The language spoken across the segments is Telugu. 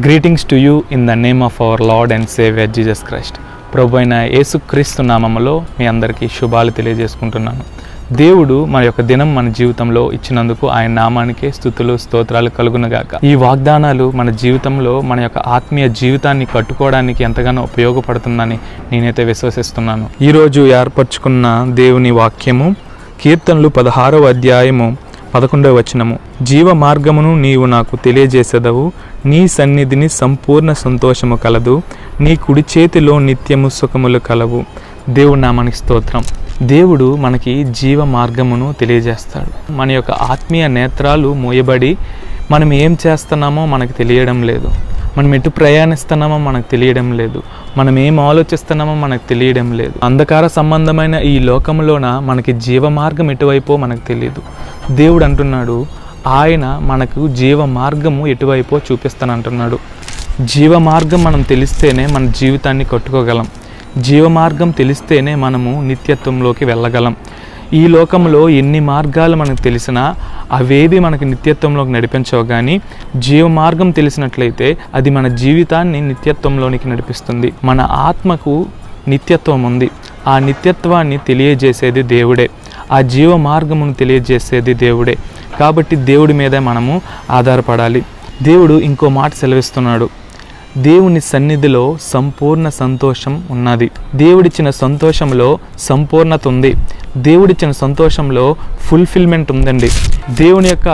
Greetings to you in the name of our Lord and saviour Jesus Christ. ప్రభు అయిన యేసుక్రీస్తు నామములో మీ అందరికీ శుభాలు తెలియజేసుకుంటున్నాను. దేవుడు మన యొక్క దినం మన జీవితంలో ఇచ్చినందుకు ఆయన నామానికే స్తుతులు స్తోత్రాలు కలుగునుగాక. ఈ వాగ్దానాలు మన జీవితంలో మన యొక్క ఆత్మీయ జీవితాన్ని కట్టుకోవడానికి ఎంతగానో ఉపయోగపడుతుందని నేనైతే విశ్వసిస్తున్నాను. ఈరోజు ఏర్పరచుకున్న దేవుని వాక్యము కీర్తనలు 16వ అధ్యాయము 11వ వచనము. జీవ మార్గమును నీవు నాకు తెలియజేసేదవు, నీ సన్నిధిని సంపూర్ణ సంతోషము కలదు, నీ కుడి చేతిలో నిత్యము సుఖములు కలవు. దేవుడి నామానికి స్తోత్రం. దేవుడు మనకి జీవ మార్గమును తెలియజేస్తాడు. మన యొక్క ఆత్మీయ నేత్రాలు మూయబడి మనం ఏం చేస్తున్నామో మనకు తెలియడం లేదు, మనం ఎటు ప్రయాణిస్తున్నామో మనకు తెలియడం లేదు, మనం ఏం ఆలోచిస్తున్నామో మనకు తెలియడం లేదు. అంధకార సంబంధమైన ఈ లోకంలోన మనకి జీవ మార్గం ఎటువైపో మనకు తెలియదు. దేవుడు అంటున్నాడు, ఆయన మనకు జీవ మార్గము ఎటువైపో చూపిస్తానంటున్నాడు. జీవ మార్గం మనం తెలిస్తేనే మన జీవితాన్ని కట్టుకోగలం. జీవ మార్గం తెలిస్తేనే మనము నిత్యత్వంలోకి వెళ్ళగలం. ఈ లోకంలో ఎన్ని మార్గాలు మనకు తెలిసినా అవేవి మనకు నిత్యత్వంలోకి నడిపించవు, కానీ జీవ మార్గం తెలిసినట్లయితే అది మన జీవితాన్ని నిత్యత్వంలోనికి నడిపిస్తుంది. మన ఆత్మకు నిత్యత్వం ఉంది. ఆ నిత్యత్వాన్ని తెలియజేసేది దేవుడే, ఆ జీవ మార్గమును తెలియజేసేది దేవుడే. కాబట్టి దేవుడి మీద మనము ఆధారపడాలి. దేవుడు ఇంకో మాట సెలవిస్తున్నాడు, దేవుని సన్నిధిలో సంపూర్ణ సంతోషం ఉన్నది. దేవుడిచ్చిన సంతోషంలో సంపూర్ణత ఉంది. దేవుడిచ్చిన సంతోషంలో ఫుల్ఫిల్మెంట్ ఉందండి. దేవుని యొక్క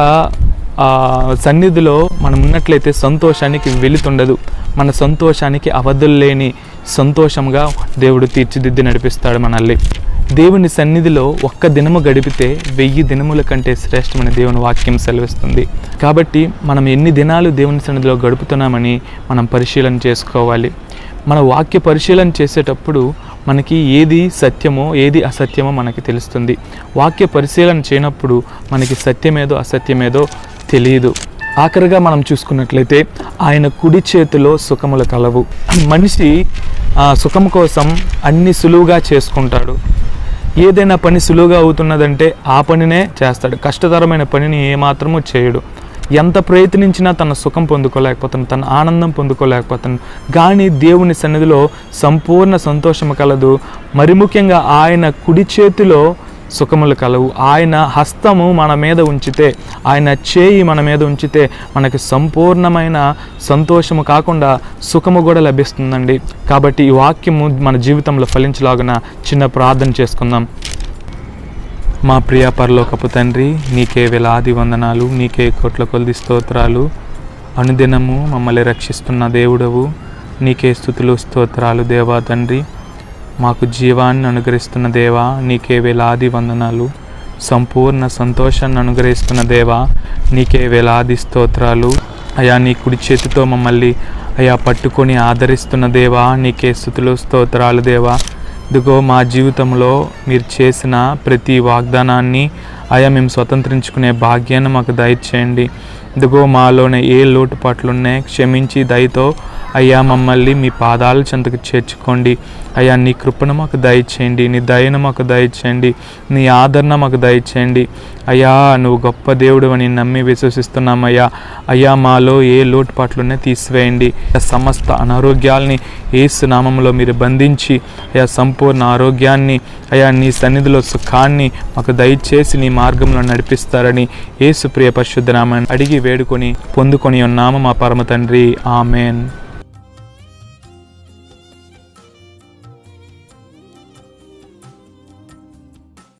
సన్నిధిలో మనం ఉన్నట్లయితే సంతోషానికి వెలుతుండదు. మన సంతోషానికి అవధులు లేని సంతోషంగా దేవుడు తీర్చిదిద్ది నడిపిస్తాడు మనల్ని. దేవుని సన్నిధిలో ఒక్క దినము గడిపితే 1000 దినముల కంటే శ్రేష్టమని దేవుని వాక్యం సెలవిస్తుంది. కాబట్టి మనం ఎన్ని దినాలు దేవుని సన్నిధిలో గడుపుతున్నామని మనం పరిశీలన చేసుకోవాలి. మన వాక్య పరిశీలన చేసేటప్పుడు మనకి ఏది సత్యమో ఏది అసత్యమో మనకి తెలుస్తుంది. వాక్య పరిశీలన చేయనప్పుడు మనకి సత్యమేదో అసత్యమేదో తెలియదు. ఆఖరిగా మనం చూసుకున్నట్లయితే ఆయన కుడి చేతిలో సుఖములు కలవు. మనిషి సుఖం కోసం అన్ని సులువుగా చేసుకుంటాడు. ఏదైనా పని సులువుగా అవుతున్నదంటే ఆ పనినే చేస్తాడు. కష్టతరమైన పనిని ఏమాత్రమూ చేయడు. ఎంత ప్రయత్నించినా తన సుఖం పొందుకోలేకపోతాను, తన ఆనందం పొందుకోలేకపోతాను. కానీ దేవుని సన్నిధిలో సంపూర్ణ సంతోషము కలదు. మరి ముఖ్యంగా ఆయన కుడి చేతిలో సుఖములు కలవు. ఆయన హస్తము మన మీద ఉంచితే, ఆయన చేయి మన మీద ఉంచితే మనకి సంపూర్ణమైన సంతోషము కాకుండా సుఖము కూడా లభిస్తుందండి. కాబట్టి ఈ వాక్యము మన జీవితంలో ఫలించలాగున చిన్న ప్రార్థన చేసుకుందాం. మా ప్రియ పరలోకపు తండ్రి, నీకే వేలాది వందనాలు, నీకే కోట్ల కొలది స్తోత్రాలు. అనుదినము మమ్మల్ని రక్షిస్తున్న దేవుడవు, నీకే స్తుతులు స్తోత్రాలు దేవా తండ్రి. మాకు జీవాన్ని అనుగ్రహిస్తున్న దేవా, నీకే వేలాది వందనాలు. సంపూర్ణ సంతోషాన్ని అనుగ్రహిస్తున్న దేవా, నీకే వేలాది స్తోత్రాలు. అయా, నీ కుడి చేతితో మమ్మల్ని అయా పట్టుకొని ఆదరిస్తున్న దేవా, నీకే స్తుతులు స్తోత్రాలు దేవా. ఇదిగో మా జీవితంలో మీరు చేసిన ప్రతి వాగ్దానాన్ని అయా మేము స్వతంత్రించుకునే భాగ్యాన్ని మాకు దయచేయండి. ఇదిగో మాలోనే ఏ లోటుపాట్లున్నాయి క్షమించి దయతో అయ్యా మమ్మల్ని మీ పాదాల చెంతకు చేర్చుకోండి. అయ్యా, నీ కృపను మాకు దయచేయండి, నీ దయను మాకు దయచేయండి, నీ ఆదరణ మాకు దయచేయండి. అయ్యా, నువ్వు గొప్ప దేవుడు అని నమ్మి విశ్వసిస్తున్నామయ్యా. అయ్యా, మాలో ఏ లోటుపాట్లున్నా తీసివేయండి. సమస్త అనారోగ్యాల్ని యేసు నామములో మీరు బంధించి అయ్యా సంపూర్ణ ఆరోగ్యాన్ని అయ్యా నీ సన్నిధిలో సుఖాన్ని మాకు దయచేసి నీ మార్గంలో నడిపిస్తారని యేసు ప్రియ పరిశుద్ధ నామాన్ని అడిగి వేడుకొని పొందుకొని ఉన్నాము మా పరమ తండ్రి. ఆమెన్.